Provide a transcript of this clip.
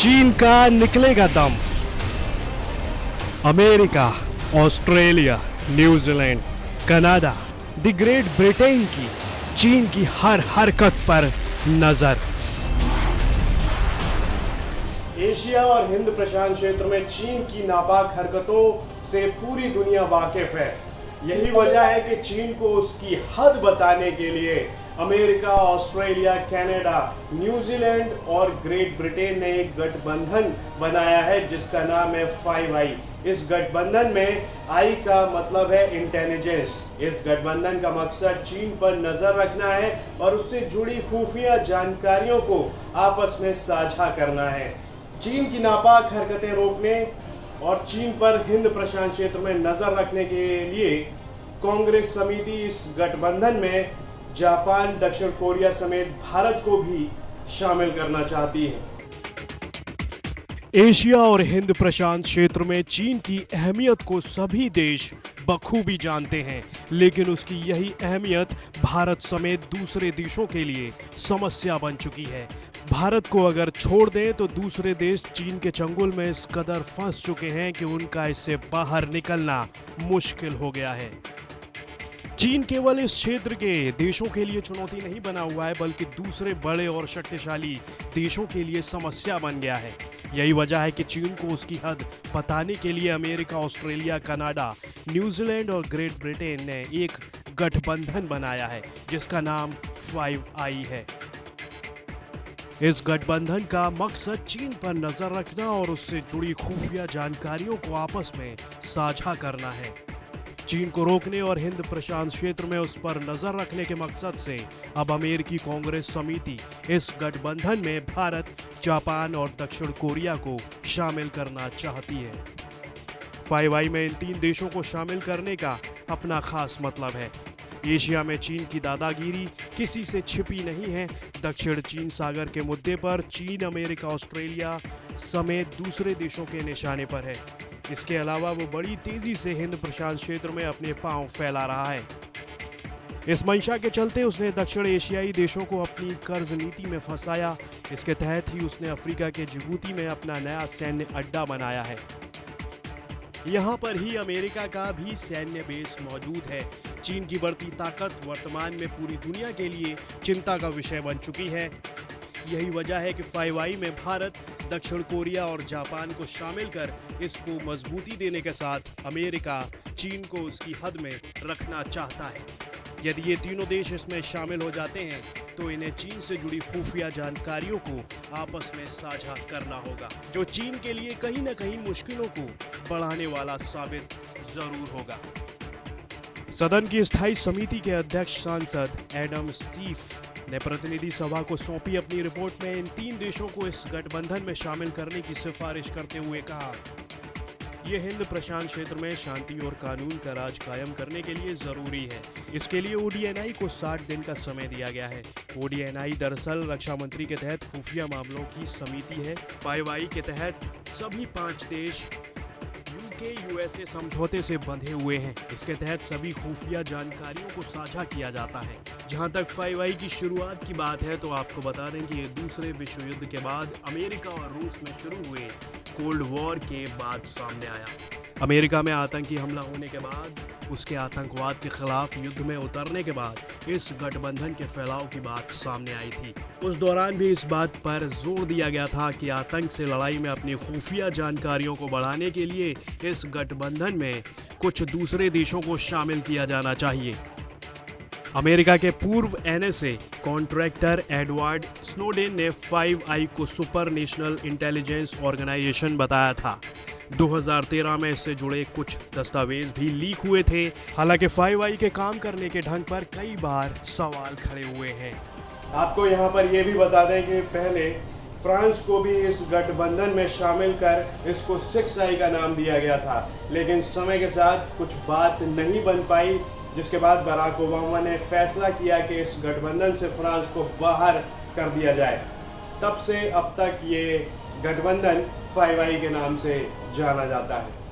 चीन का निकलेगा दम। America, Australia, New Zealand, Canada, the great Britain की चीन की हर हरकत पर नजर। एशिया और हिंद प्रशांत क्षेत्र में चीन की नापाक हरकतों से पूरी दुनिया वाकिफ है। यही वजह है कि चीन को उसकी हद बताने के लिए अमेरिका, ऑस्ट्रेलिया, कनाडा, न्यूजीलैंड और ग्रेट ब्रिटेन ने एक गठबंधन बनाया है जिसका नाम है 5i। इस गठबंधन में आई का मतलब है इंटेलिजेंस। इस गठबंधन का मकसद चीन पर नजर रखना है और उससे जुड़ी खुफिया जानकारियों को आपस में साझा करना है। चीन की नापाक हरकतें रोकने और चीन पर हिंद प्रशांत क्षेत्र में नजर रखने के लिए कांग्रेस समिति इस गठबंधन में जापान, दक्षिण कोरिया समेत भारत को भी शामिल करना चाहती है। एशिया और हिंद प्रशांत क्षेत्र में चीन की अहमियत को सभी देश बखूबी जानते हैं, लेकिन उसकी यही अहमियत भारत समेत दूसरे देशों के लिए समस्या बन चुकी है। भारत को अगर छोड़ दें तो दूसरे देश चीन के चंगुल में इस कदर फंस चुके हैं कि उनका इससे बाहर निकलना मुश्किल हो गया है। चीन केवल इस क्षेत्र के देशों के लिए चुनौती नहीं बना हुआ है, बल्कि दूसरे बड़े और शक्तिशाली देशों के लिए समस्या बन गया है। यही वजह है कि चीन को उसकी हद बताने के लिए अमेरिका, ऑस्ट्रेलिया, कनाडा, न्यूजीलैंड और ग्रेट ब्रिटेन ने एक गठबंधन बनाया है जिसका नाम 5i है। इस गठबंधन का मकसद चीन पर नजर रखना और उससे जुड़ी खुफिया जानकारियों को आपस में साझा करना है। चीन को रोकने और हिंद प्रशांत क्षेत्र में उस पर नजर रखने के मकसद से अब अमेरिकी कांग्रेस समिति इस गठबंधन में भारत, जापान और दक्षिण कोरिया को शामिल करना चाहती है। 5i में इन तीन देशों को शामिल करने का अपना खास मतलब है। एशिया में चीन की दादागिरी किसी से छिपी नहीं है। दक्षिण चीन सागर के मुद्दे पर चीन अमेरिका, ऑस्ट्रेलिया समेत दूसरे देशों के निशाने पर है। इसके अलावा वो बड़ी तेजी से हिंद प्रशांत क्षेत्र में अपने पांव फैला रहा है। इस मंशा के चलते उसने दक्षिण एशियाई देशों को अपनी कर्ज नीति में फंसाया। इसके तहत ही उसने अफ्रीका के जिबूती में अपना नया सैन्य अड्डा बनाया है। यहाँ पर ही अमेरिका का भी सैन्य बेस मौजूद है। चीन की बढ़ती ताकत वर्तमान में पूरी दुनिया के लिए चिंता का विषय बन चुकी है। यही वजह है कि 5i में भारत, दक्षिण कोरिया और जापान को शामिल कर इसको मजबूती देने के साथ अमेरिका चीन को उसकी हद में रखना चाहता है। यदि ये तीनों देश इसमें शामिल हो जाते हैं तो इन्हें चीन से जुड़ी खुफिया जानकारियों को आपस में साझा करना होगा, जो चीन के लिए कहीं न कहीं मुश्किलों को बढ़ाने वाला साबित जरूर होगा। सदन की स्थायी समिति के अध्यक्ष सांसद एडम स्टीफ ने प्रतिनिधि सभा को सौंपी अपनी रिपोर्ट में इन तीन देशों को इस गठबंधन में शामिल करने की सिफारिश करते हुए कहा, यह हिंद प्रशांत क्षेत्र में शांति और कानून का राज कायम करने के लिए जरूरी है। इसके लिए ODNI को 60 दिन का समय दिया गया है। ODNI दरअसल रक्षा मंत्री के तहत खुफिया मामलों की समिति है। 5i के तहत सभी 5 देश UK-USA समझौते से बंधे हुए हैं। इसके तहत सभी खुफिया जानकारियों को साझा किया जाता है। जहां तक 5i की शुरुआत की बात है तो आपको बता दें कि ये दूसरे विश्व युद्ध के बाद अमेरिका और रूस में शुरू हुए कोल्ड वॉर के बाद सामने आया। अमेरिका में आतंकी हमला होने के बाद, उसके आतंकवाद के खिलाफ युद्ध में उतरने के बाद इस गठबंधन के फैलाव की बात सामने आई थी। उस दौरान भी इस बात पर जोर दिया गया था कि आतंक से लड़ाई में अपनी खुफिया जानकारियों को बढ़ाने के लिए इस गठबंधन में कुछ दूसरे देशों को शामिल किया जाना चाहिए। अमेरिका के पूर्व NSA कॉन्ट्रैक्टर एडवर्ड स्नोडेन ने 5i को सुपर नेशनल इंटेलिजेंस ऑर्गेनाइजेशन बताया था। 2013 में इससे जुड़े कुछ दस्तावेज भी लीक हुए थे। हालांकि 5i के काम करने के ढंग पर कई बार सवाल खड़े हुए हैं। आपको यहाँ पर यह भी बता दें कि पहले फ्रांस को भी इस गठबंधन में शामिल कर इसको 6i का नाम दिया गया था, लेकिन समय के साथ कुछ बात नहीं बन पाई, जिसके बाद बराक ओबामा ने फैसला किया कि इस गठबंधन से फ्रांस को बाहर कर दिया जाए। तब से अब तक ये गठबंधन 5i के नाम से जाना जाता है।